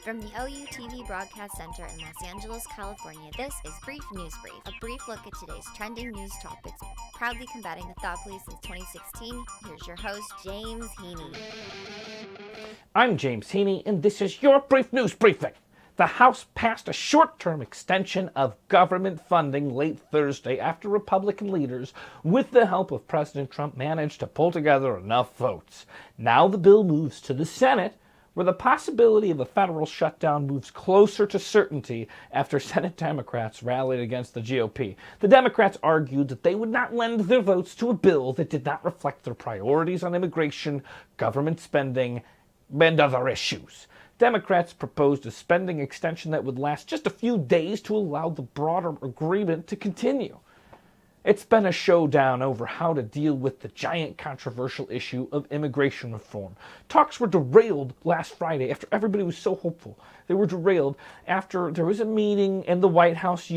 From the OUTV Broadcast Center in Los Angeles, California, this is Brief News Brief, a brief look at today's trending news topics, proudly combating the thought police since 2016. Here's your host, James Heaney. I'm James Heaney, and this is your Brief News Briefing. The House passed a short-term extension of government funding late Thursday after Republican leaders, with the help of President Trump, managed to pull together enough votes. Now the bill moves to the Senate, where the possibility of a federal shutdown moves closer to certainty after Senate Democrats rallied against the GOP. The Democrats argued that they would not lend their votes to a bill that did not reflect their priorities on immigration, government spending, and other issues. Democrats proposed a spending extension that would last just a few days to allow the broader agreement to continue. It's been a showdown over how to deal with the giant controversial issue of immigration reform. Talks were derailed last Friday after everybody was so hopeful. They were derailed after there was a meeting and the White House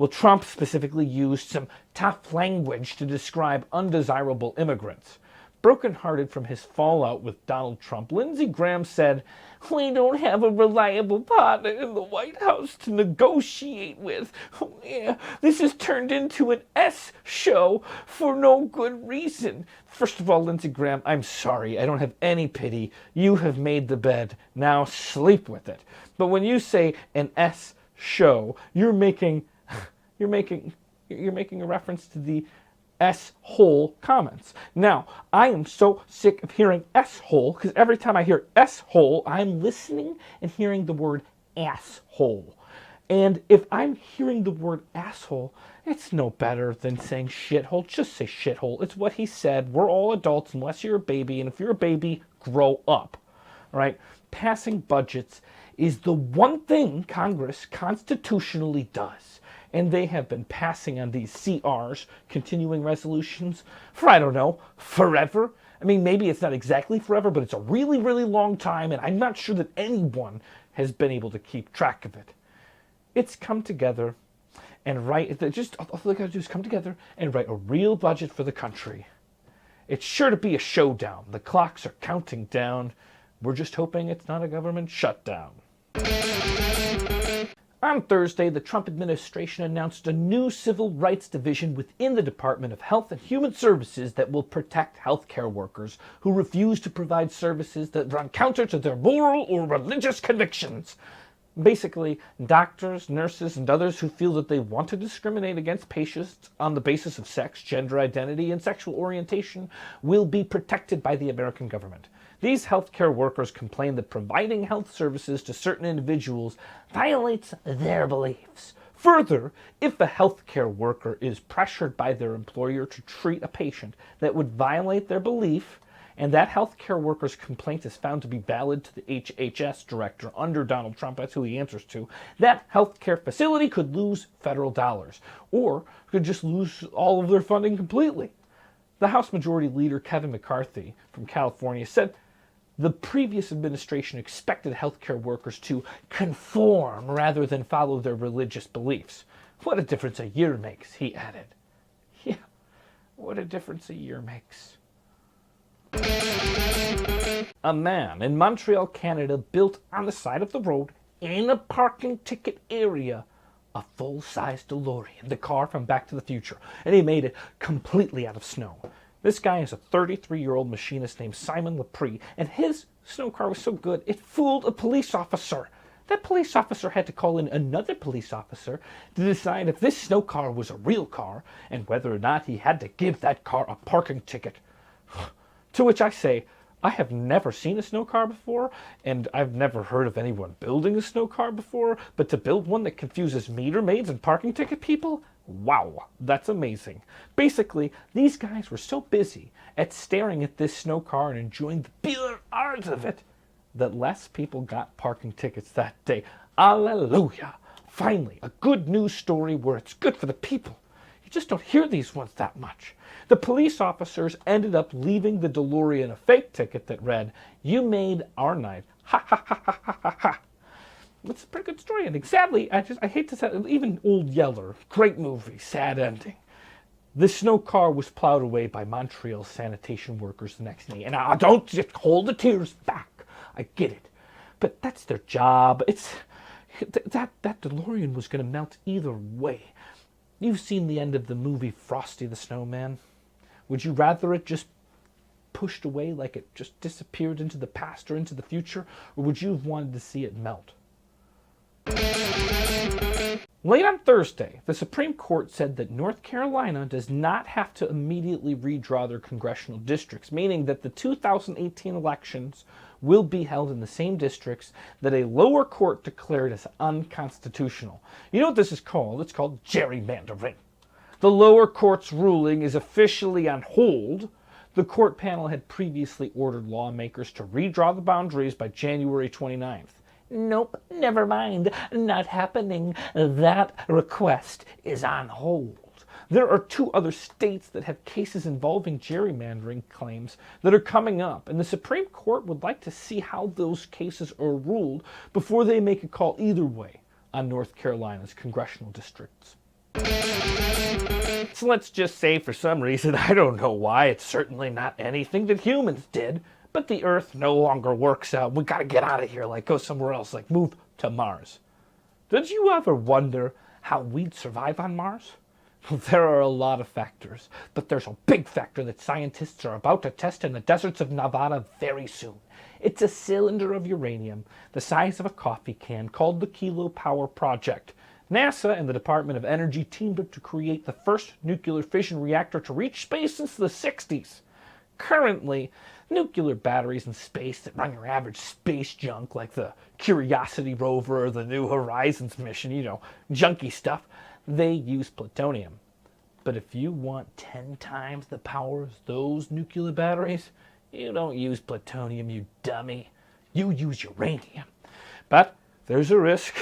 Trump specifically used some tough language to describe undesirable immigrants. Brokenhearted from his fallout with Donald Trump, Lindsey Graham said, "We don't have a reliable partner in the White House to negotiate with. Oh, yeah. This has turned into an S show for no good reason." First of all, Lindsey Graham, I'm sorry. I don't have any pity. You have made the bed. Now sleep with it. But when you say an S show, you're making a reference to the S-hole comments. Now, I am so sick of hearing S-hole, because every time I hear S-hole, I'm listening and hearing the word asshole. And if I'm hearing the word asshole, it's no better than saying shithole. Just say shithole. It's what he said. We're all adults unless you're a baby, and if you're a baby, grow up. All right? Passing budgets is the one thing Congress constitutionally does. And they have been passing on these CRs, continuing resolutions, for, I don't know, forever. I mean, maybe it's not exactly forever, but it's a really, really long time, and I'm not sure that anyone has been able to keep track of it. It's come together and all they gotta do is come together and write a real budget for the country. It's sure to be a showdown. The clocks are counting down. We're just hoping it's not a government shutdown. On Thursday, the Trump administration announced a new civil rights division within the Department of Health and Human Services that will protect healthcare workers who refuse to provide services that run counter to their moral or religious convictions. Basically, doctors, nurses, and others who feel that they want to discriminate against patients on the basis of sex, gender identity, and sexual orientation will be protected by the American government. These healthcare workers complain that providing health services to certain individuals violates their beliefs. Further, if a healthcare worker is pressured by their employer to treat a patient that would violate their belief, and that healthcare worker's complaint is found to be valid to the HHS director under Donald Trump, that's who he answers to, that healthcare facility could lose federal dollars, or could just lose all of their funding completely. The House Majority Leader Kevin McCarthy from California said the previous administration expected healthcare workers to conform rather than follow their religious beliefs. What a difference a year makes, he added. Yeah, what a difference a year makes. A man in Montreal, Canada, built on the side of the road in a parking ticket area a full-size DeLorean, the car from Back to the Future, and he made it completely out of snow. This guy is a 33-year-old machinist named Simon Lepre, and his snow car was so good it fooled a police officer. That police officer had to call in another police officer to decide if this snow car was a real car and whether or not he had to give that car a parking ticket. To which I say, I have never seen a snow car before, and I've never heard of anyone building a snow car before, but to build one that confuses meter maids and parking ticket people? Wow, that's amazing. Basically, these guys were so busy at staring at this snow car and enjoying the pure art of it that less people got parking tickets that day. Alleluia! Finally, a good news story where it's good for the people. You just don't hear these ones that much. The police officers ended up leaving the DeLorean a fake ticket that read, "You made our night. Ha ha ha ha ha ha ha." It's a pretty good story ending. Sadly, I hate to say, even Old Yeller, great movie, sad ending. The snow car was plowed away by Montreal sanitation workers the next day. And don't just hold the tears back. I get it. but that's their job. That DeLorean was going to melt either way. You've seen the end of the movie Frosty the Snowman. Would you rather it just pushed away, like it just disappeared into the past or into the future, or would you have wanted to see it melt? Late on Thursday, the Supreme Court said that North Carolina does not have to immediately redraw their congressional districts, meaning that the 2018 elections will be held in the same districts that a lower court declared as unconstitutional. You know what this is called? It's called gerrymandering. The lower court's ruling is officially on hold. The court panel had previously ordered lawmakers to redraw the boundaries by January 29th. Nope, never mind, not happening. That request is on hold. There are 2 other states that have cases involving gerrymandering claims that are coming up, and the Supreme Court would like to see how those cases are ruled before they make a call either way on North Carolina's congressional districts. So let's just say, for some reason, I don't know why, it's certainly not anything that humans did, but the Earth no longer works out. We gotta get out of here, like go somewhere else, like move to Mars. Did you ever wonder how we'd survive on Mars? There are a lot of factors, but there's a big factor that scientists are about to test in the deserts of Nevada very soon. It's a cylinder of uranium the size of a coffee can called the Kilo Power Project. NASA and the Department of Energy teamed up to create the first nuclear fission reactor to reach space since the 60s. Currently, nuclear batteries in space that run your average space junk like the Curiosity rover or the New Horizons mission, junky stuff, they use plutonium. But if you want 10 times the power of those nuclear batteries, you don't use plutonium, you dummy. You use uranium. But there's a risk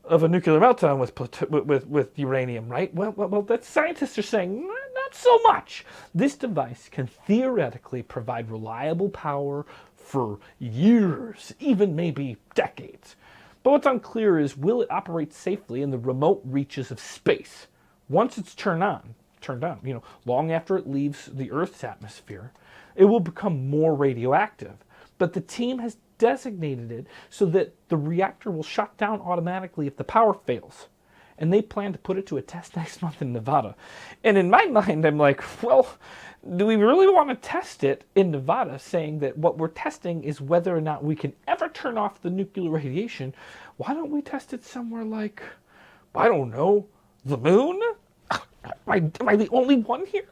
of a nuclear meltdown with uranium, right? Well, that scientists are saying not so much. This device can theoretically provide reliable power for years, even maybe decades. But what's unclear is, will it operate safely in the remote reaches of space? Once it's turned on, long after it leaves the Earth's atmosphere, it will become more radioactive. But the team has designated it so that the reactor will shut down automatically if the power fails. And they plan to put it to a test next month in Nevada. And in my mind, I'm like, well, do we really want to test it in Nevada, saying that what we're testing is whether or not we can ever turn off the nuclear radiation? Why don't we test it somewhere like, I don't know, the moon? Am I the only one here?